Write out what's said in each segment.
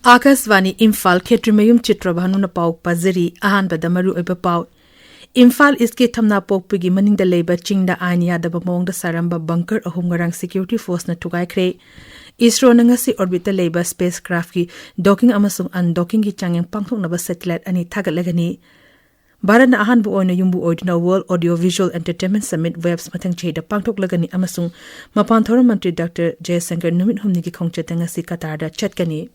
Akasvani Imphal Kshetrimayum Chitrabhanu na pau pazari ahan badamaru oiba pau. Imphal iske thamna pokpigi maning da labor chingda ainiya da bamong da saramba bunker ahum ngarang security force na tugai kre. ISRO na ngasi orbital labor spacecraft ki docking amasung undocking ki changeng pangthok na ba satellite ani thagalagani. Bharat na ahan bu oina yumbu oidina World Audio Visual Entertainment Summit webs mathang cheda pangthok lagani amasung mapan thoram mantri Dr. Jayasankar numit humni ki khongcheta ngasi Qatar da chatkani.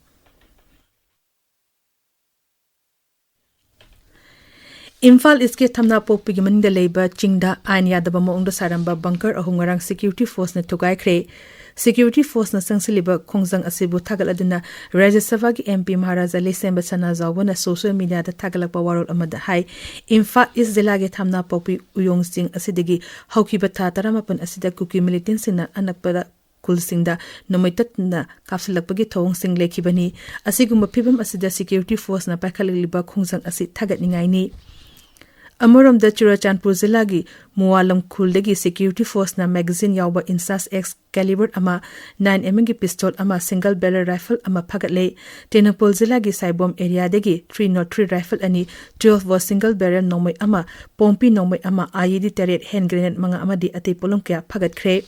Imphal iske thamna pokpigi maning da labor chingda ainiya da bamong da saramba bunker ahum ngarang security force na tugai kre. Security force na sangsiliba khongjang asibu thagaladuna Rajya Sabha ki MP Maharaja Lesemba Sana Zawba na social media da thagalakpa warol amada hai Imphal is zila ge thamna pokpi uyong sing asidagi haukiba tha taramapun asida kuki militant sina anakpada kulsingda nomaitatna kapsalakpagi thong sing lekhibani asigumba phibam asida security force na pakhaliliba khongjang asi thagatningai ni Amoram da Churachandpur Zilagi Mualam Kuldegi Security Force na magazine yawba Insas X caliber ama 9mm ki pistol ama single barrel rifle ama phagatle Tenapol Zilagi Saibom area degi 303 rifle ani 12 was single barrel nomai ama pompi nomai ama IED turret hand grenade manga ama di ate polong kya phagat kre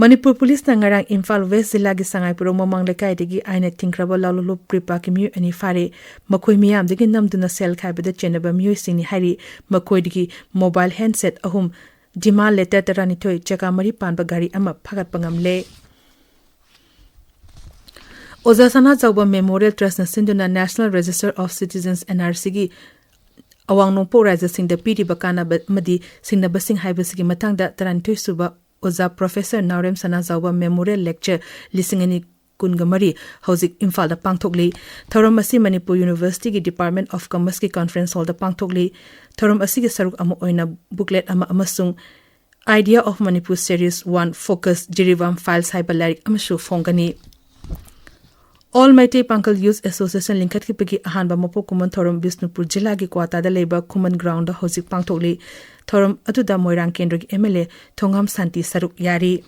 Manipur Police na ngarang Imphal West Zilla gi sangai puro mamang lekai degi aina tinkraba lalulu pripa ki myu ani fare makoi miyam degi namduna sel khaiba da chenaba myu sini hari makoi degi mobile handset ahum dima letter tarani toy chaka mari panba gari ama phagat pangam le Ozasana Zawba Memorial Trust na sinduna National Register of Citizens NRC gi awang nongpo raja sing da pidi bakana madi sing na basing haiba sigi matang da tarani toy suba Oza Professor Naurem Sana Zawba Memorial Lecture Lisingani Kungamari Housing Imphal da Pangthokli Thoram asi Manipur University ki Department of Commerce ki Conference Hall da Pangthokli Thoram asi ki saruk ama oina booklet ama amasung Idea of Manipur Series 1 Focus Jirivam Files Hyperlyric amashu fongani Almighty Pankal Youth Association Linkat ki pegi ahan ba mapo kuman Thoram Bisnupur Jilla ki Kwata da leba Kuman Ground da Housing Pangthokli Thoram atuda Moirang Kendra ki MLA Thongam Santi Saruk Yari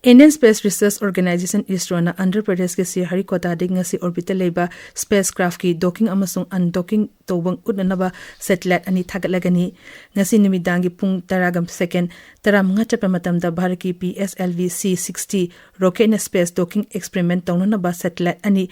Indian Space Research Organization ISRO na Andhra Pradesh ke Sirhari Kota de ngasi orbital leba spacecraft ki docking amasung undocking tobang udnanaba satellite ani thagalagani ngasi nimidangi pung taragam second taramnga chapa matamda Bharat ki PSLV C60 rocket na space docking experiment tawnanaba satellite ani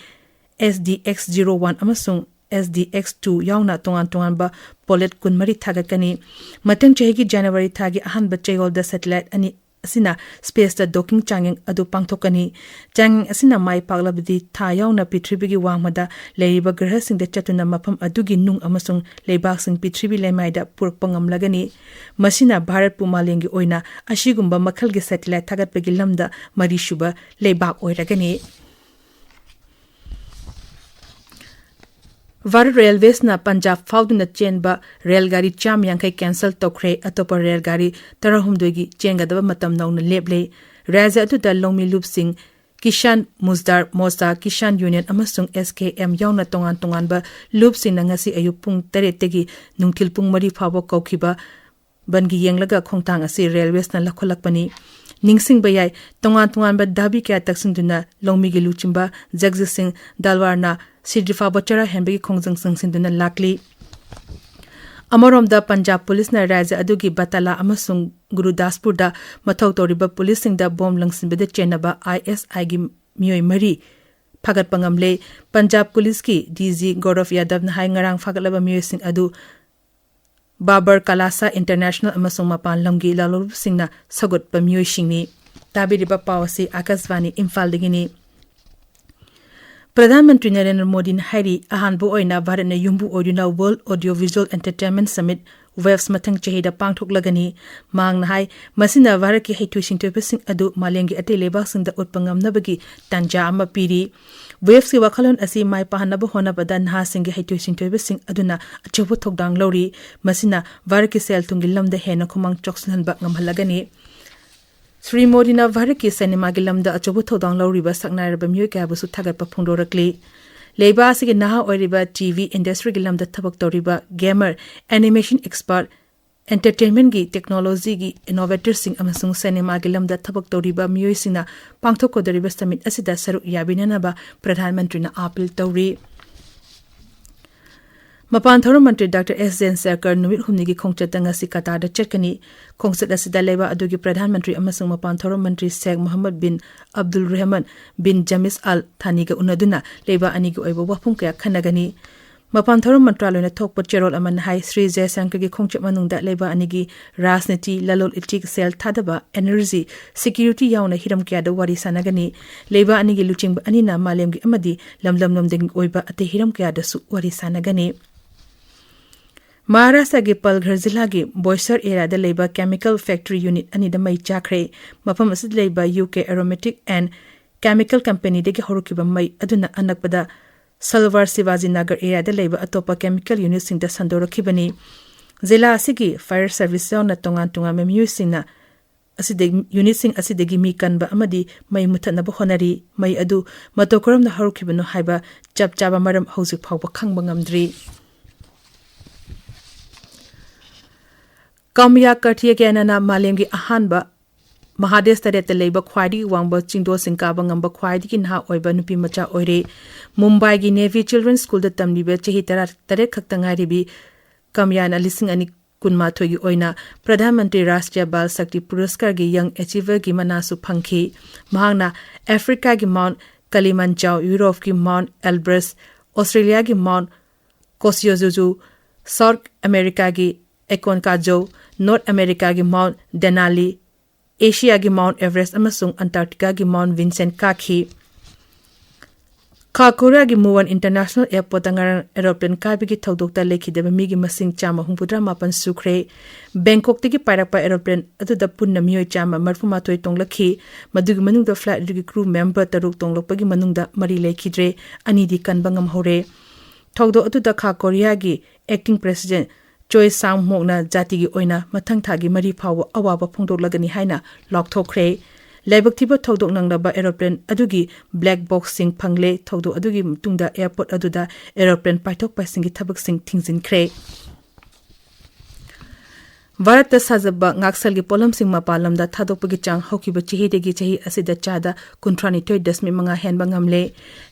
SDX-01 amasung SDX-2 yauna tongan ba polet kunmari thagakani matang chehigi January thagi ahan ba chayol da satellite ani asina space da docking changeng adu pangthokani changeng asina mai paglabdi tha yauna prithvibi gi wangmada leiba grah sing da chatuna mafam adugi nung amasung leibak sing prithvibi lemai da purpangam lagani masina Bharat pumalengi oina ashigumba makhal gi satellite thagat pegi lamda mari shuba leibak oiragani Bharat Railways na Punjab fauduna chenba railgari cham yankai cancel tokre atopa railgari tarahumdogi chengadaba matam nauna leble raja atu da longmi loop sing Kishan Muzdar Mosa Kishan Union amasung SKM yauna tongan ba loop sing na ngasi ayupung taretegi nungtil pung mari phabo kokhiba bangi yenglaga khongtang asi railways na lakholakpani Ningsing bayai tongan ba dabi kya taksinduna longmi gi luchimba Jagzi Singh Dalwarna Sidrifa Bachara Hembe Khongjang Sangsinduna lakli Amarom da Punjab Police na raja adugi Batala amasung Gurudaspur da mathau toriba police sing da bomb langsinbe de chenaba ISI gi mioi mari phagat pangamle Punjab Police ki DG Gaurav Yadav na hai ngarang phagalaba mioi sing adu Babar Kalasa International amasung mapan lamgi lalur singna sagot pa mioi singni tabiriba pawasi Akasvani Imphal digini Pradhan Mantri Narendra Modi na hairi ahanbu oina Bharat na yumbu oidina World Audio Visual Entertainment Summit webs mathang chehida pangthok lagani mang na hai masina Bharat ki heitu singtopesing adu malengi ate lebak singda utpangam nabagi tanja ama piri Waves ki wakhalon asi mai pahanaba hona badan ha singi heitu singtopesing aduna achobo thokdang lori masina Bharat ki sel tungi lamda hena khumang choksan ba ngamhalagani Sri Modi na Bharat ki cinema gi lamda achobu thodang lawriba saknairaba myoy kya busu thagat pa phungdorakli leiba asigi naha oiriba TV industry gi lamda thabak toriba gamer animation expert entertainment gi technology gi innovator sing amasung cinema gi lamda thabak toriba miyoi singna pangthokodariba summit asida saru yabinanaba pradhan mantri na appeal tori Mapan Thorum Mantri Dr. S. Zain Sarkar numit humni gi khongchat nga si Qatar da chetkani khongchat asida leba adugi Pradhan Mantri amasung Mapan Thorum Mantri Sheikh Mohammed bin Abdul Rahman bin Jamis Al Thani ga unaduna leba ani gi oiba wapum kaya khanagani Mapan Thorum Mantraloy na thokpa cherol aman hai Sri Jay Shankar gi khongchat manungda leba ani gi rajniti lalol itik sel thadaba energy security yauna hiram kya da wari sanagani leba ani gi luching ani na malem gi amadi lamlam ding oiba ate hiram kya da su wari sanagani Maharashtra gi Palghar Zilla gi Boisar area da leba chemical factory unit ani da mai chakre mafam asid leba UK aromatic and chemical company de gi horukiba mai aduna anakpada Salwar Sivaji Nagar area da leba atopa chemical unit sing da sandorakibani Zilla asigi fire service na tongan memyu singna aside unit sing asidegi mi kanba amadi mai mutana ba honari mai adu matokoram da horukibano haiba chaba maram hauzik phawba khangba ngamdri Kamya Karthia Ganana Malemgi Ahanba Mahadesh Taret Labor Kwadi Wangba Chingdo Sinkaba Ngamba Kwadi Kinha Oiba Nupi Macha Oire Mumbai gi Navy Children's School da Tamlibe Chehi Tare Kaktangaribi Kamyana Lising Ani Kunmatho gi Oina Pradhan Mantri Rashtriya Bal Shakti Puraskar gi Young Achiever gi Manasu Phangki Mahangna Africa gi Mount Kalimanjaro Europe gi Mount Elbrus Australia gi Mount Kosciuszko South America gi Aconcagua North America gi Mount Denali Asia gi Mount Everest amasung Antarctica gi Mount Vincent Kaki Korea gi Muan International Airport angarang aeroplane kabi gi thodokta lekhideba mi gi masing chama humpudra mapan sukre Bangkok tigi pairapa aeroplane aduda punna miyoi chama marfuma toy tonglakhi madugi manungda flight gi crew member taruk tonglokpagi manungda mari lekhidre ani di kanbangam hore thogdo aduda Korea gi acting president Choi Sang Mokna Jati gi oina mathang thagi mari phawa awaba phongdok lagani haina lokthokre Laibak thiba thodok nanglaba aeroplane adugi black box sing phangle thodok adugi tungda airport aduda aeroplane paithok paising gi thabak sing thingjinkre Bharat sajaba ngaksal gi polam sing mapalam da thadok gi chang hokiba chehi degi chehi asida chada 39.5 henba ngamle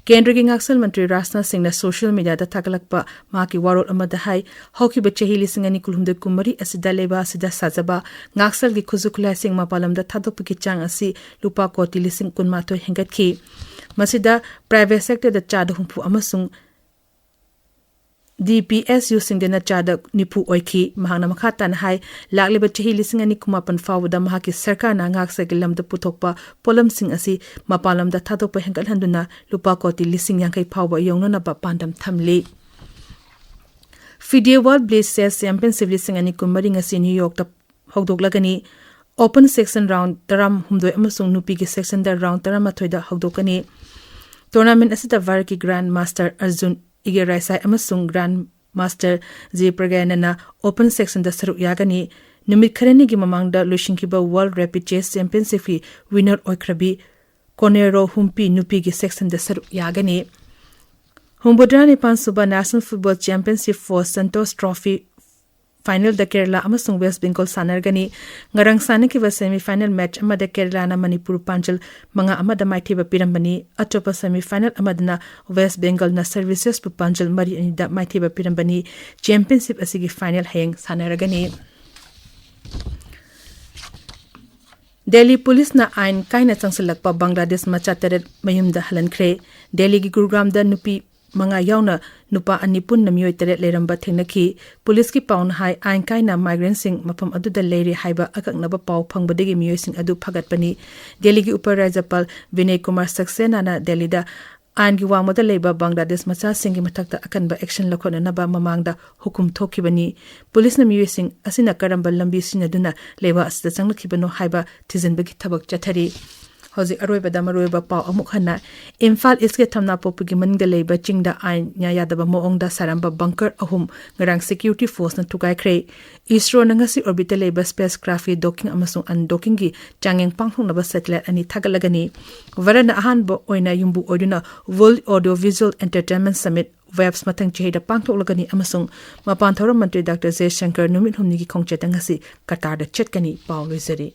Kendra gi ngaksal mantri Rajnath Singh na social media da thakalakpa ma ki warol amada hai hokiba chehi lisingani kulhumde kumari asida leba asida sajaba ngaksal gi khuzukla sing mapalam da thadok gi chang asi lupa koti lising kunma to hengat ki masida private sector da chada humpu amasung DPS using the Chada Nipu Oiki, Mahana Makatan Hai, Lakliba Chehi listening and Nikumapan Fawda Mahaki Serka Nangak Segilam the Putokpa, Polam Sing Asi, Mapalam the Tatopa Hengal Handuna, Lupakoti listening Yankai Power Yonana Pandam Tamli. Fidea World Blaze says Championship listening and Nikumaring as in New York, the Hogdog Lagani, open section round, Taram Humdo Emerson Nupigi section the round Taramatoida Hogdokani. Tournament Asita Varki Grand Master Arjun Ige Raisai amasung Grand Master J Praganana open section da saru yagani numit kharani gi mamangda loishinkiba World Rapid Chess Championship fi winner oikrabi Konero Humpi Nupi gi section da saru yagani Humbodrani Pansuba National Football Championship for Santos Trophy final da Kerala amasung West Bengal sanargani ngarang sanaki wa semi final match amada Kerala na Manipur Panchal mga amada maithiba pirambani atopa semi final amadna West Bengal na services pu Panchal mari anida maithiba pirambani championship asigi final hayang sanargani Delhi Police na ain kaina changsalakpa Bangladesh macha teret mayumda halankre Delhi gi Gurugram da nupi Manga yauna nupa anipun na miyoi teret leramba thengnaki police ki paun hai ain kaina migrant sing mapam aduda leiri haiba akaknaba pau phangbadegi miyoi sing adu phagatpani Delhi gi upar rajapal Vinay Kumar Saxena na Delhi da ain gi wangmada leiba Bangladesh macha singi mathakta akanba action lakhona naba mamangda hukum thokibani police na miyoi sing asina karamba lambi sinaduna leiba asda changlakhibano haiba thizenbagi thabak chathari Hozik aroibada maroiba pau amuk hana Imphal iske thamna popugi maning da leiba chingda ain nya yadaba moongda saramba bunker ahum ngarang security force na tugai khre ISRO na ngasi orbital leiba spacecraft docking amasung undocking gi changeng panghong naba satellite ani thagalagani warana ahan bo oina yumbu oduna World Audio Visual Entertainment Summit Webs matang chehida pangthoklagani amasung mapan thoram mantri Dr. J Shankar numit humni gi khongchetang asi Qatar da chetkani paw lizari